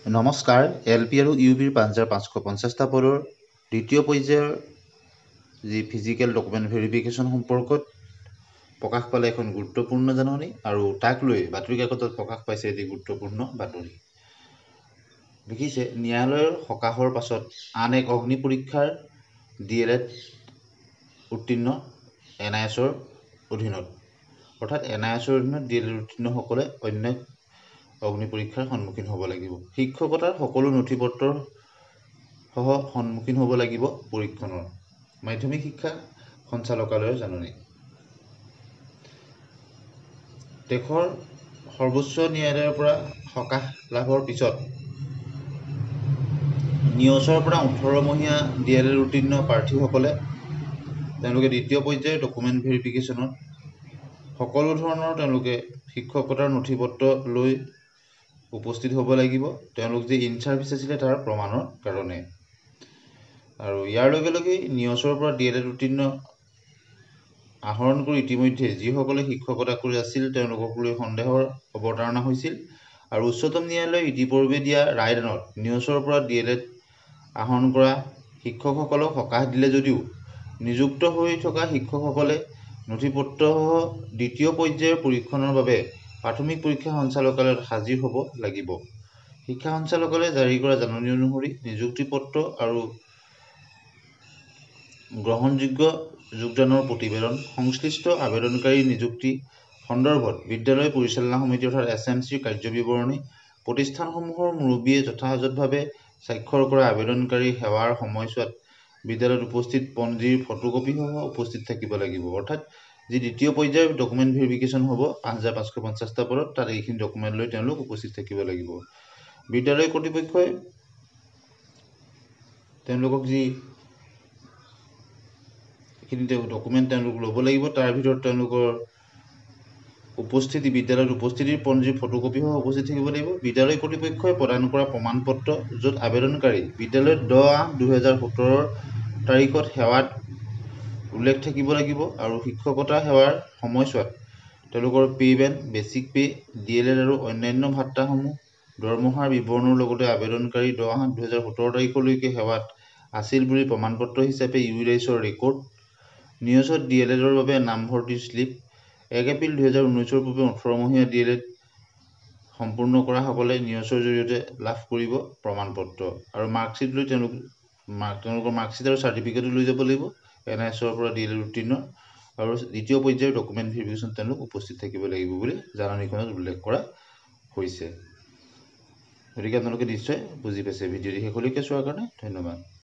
নমস্কাৰ। LP আৰু UPৰ ৫৫৫০টা পদৰ দ্বিতীয় পৰ্যায়ৰ যি ফিজিকেল ডকুমেণ্ট ভেৰিফিকেশ্যন সম্পৰ্কত প্ৰকাশ পালে এখন গুৰুত্বপূৰ্ণ জাননী আৰু তাক লৈ বাতৰি কাকতত প্ৰকাশ পাইছে এটি গুৰুত্বপূৰ্ণ বাতৰি। দেখিছে, ন্যায়ালয়ৰ সকাহৰ পাছত আন এক অগ্নি পৰীক্ষাৰ DLED উত্তীৰ্ণ NISৰ অধীনত, অৰ্থাৎ NISৰ অধীনত DLED উত্তীৰ্ণসকলে অন্য অগ্নি পৰীক্ষাৰ সন্মুখীন হ'ব লাগিব। শিক্ষকতাৰ সকলো নথিপত্ৰ সহ সন্মুখীন হ'ব লাগিব পৰীক্ষণৰ। মাধ্যমিক শিক্ষা সঞ্চালকালয়ৰ জাননী। দেশৰ সৰ্বোচ্চ ন্যায়ালয়ৰ পৰা সকাহ লাভৰ পিছত নিয়ছৰ পৰা 18মহীয়া DLED উত্তীৰ্ণ প্ৰাৰ্থীসকলে তেওঁলোকে দ্বিতীয় পৰ্যায়ৰ ডকুমেণ্ট ভেৰিফিকেশ্যনত সকলো ধৰণৰ তেওঁলোকে শিক্ষকতাৰ নথিপত্ৰ লৈ উপস্থিত হ'ব লাগিব। তেওঁলোক যে ইন চাৰ্ভিচ আছিলে তাৰ প্ৰমাণৰ কাৰণে। আৰু ইয়াৰ লগে লগে নিয়ছৰ পৰা DLED উত্তীৰ্ণ আহৰণ কৰি ইতিমধ্যে যিসকলে শিক্ষকতা কৰি আছিল তেওঁলোকক লৈ সন্দেহৰ অৱতাৰণা হৈছিল। আৰু উচ্চতম ন্যায়ালয়ে ইতিপূৰ্বে দিয়া ৰায়দানত নিয়ছৰ পৰা DLED আহৰণ কৰা শিক্ষকসকলক সকাহ দিলে যদিও নিযুক্ত হৈ থকা শিক্ষকসকলে নথিপত্ৰসহ দ্বিতীয় পৰ্যায়ৰ পৰীক্ষণৰ বাবে প্ৰাথমিক পৰীক্ষা সঞ্চালকালয়ত হাজিৰ হ'ব লাগিব। শিক্ষা সঞ্চালকালয়ে জাৰি কৰা জাননী অনুসৰি নিযুক্তি পত্ৰ আৰু গ্ৰহণযোগ্য যোগদানৰ প্ৰতিবেদন সংশ্লিষ্ট আবেদনকাৰীৰ নিযুক্তি সন্দৰ্ভত বিদ্যালয় পৰিচালনা সমিতি অৰ্থাৎ SMCৰ কাৰ্যবিৱৰণী, প্ৰতিষ্ঠানসমূহৰ মুৰব্বীয়ে যথাযথভাৱে স্বাক্ষৰ কৰা আবেদনকাৰীৰ সেৱাৰ সময়ছোৱাত বিদ্যালয়ত উপস্থিত পঞ্জীৰ ফটোকপি সহ উপস্থিত থাকিব লাগিব। অৰ্থাৎ যি দ্বিতীয় পৰ্যায়ৰ ডকুমেণ্ট ভেৰিফিকেশ্যন হ'ব ৫৫৫০টা পদত, তাত এইখিনি ডকুমেণ্ট লৈ তেওঁলোক উপস্থিত থাকিব লাগিব। বিদ্যালয় কৰ্তৃপক্ষই তেওঁলোকক যি এইখিনি ডকুমেণ্ট তেওঁলোক ল'ব লাগিব, তাৰ ভিতৰত তেওঁলোকৰ উপস্থিতি বিদ্যালয়ত উপস্থিতিৰ পঞ্জীৰ ফটোকপি সহ উপস্থিত থাকিব লাগিব। বিদ্যালয় কৰ্তৃপক্ষই প্ৰদান কৰা প্ৰমাণপত্ৰ য'ত আবেদনকাৰী বিদ্যালয়ত 10/8/2017 তাৰিখত সেৱাত উল্লেখ থাকিব লাগিব আৰু শিক্ষকতা সেৱাৰ সময়ছোৱাত তেওঁলোকৰ পে' বেচিক পে', DLED আৰু অন্যান্য ভাত্তাসমূহ দৰমহাৰ বিৱৰণৰ লগতে আবেদনকাৰী 10/8/2017 তাৰিখলৈকে সেৱাত আছিল বুলি প্ৰমাণপত্ৰ হিচাপে UIDAISৰ ৰেকৰ্ড, নিয়ছত DLEDৰ বাবে নামভৰ্তিৰ শ্লিপ, 1 এপ্ৰিল 2019ৰ পূৰ্বে 18মহীয়া DLED সম্পূৰ্ণ কৰাসকলে নিয়ছৰ জৰিয়তে লাভ কৰিব প্ৰমাণপত্ৰ আৰু মাৰ্কশ্বিট লৈ তেওঁলোকৰ মাৰ্কশ্বিট আৰু চাৰ্টিফিকেটো লৈ যাব লাগিব NISৰ পৰা DLED উত্তীৰ্ণ, আৰু দ্বিতীয় পৰ্যায়ৰ ডকুমেণ্ট ভেৰিফিকেশ্যন তেওঁলোক উপস্থিত থাকিব লাগিব বুলি জাননীখনত উল্লেখ কৰা হৈছে। গতিকে আপোনালোকে নিশ্চয় বুজি পাইছে। ভিডিঅ'টি শেষলৈকে চোৱাৰ কাৰণে ধন্যবাদ।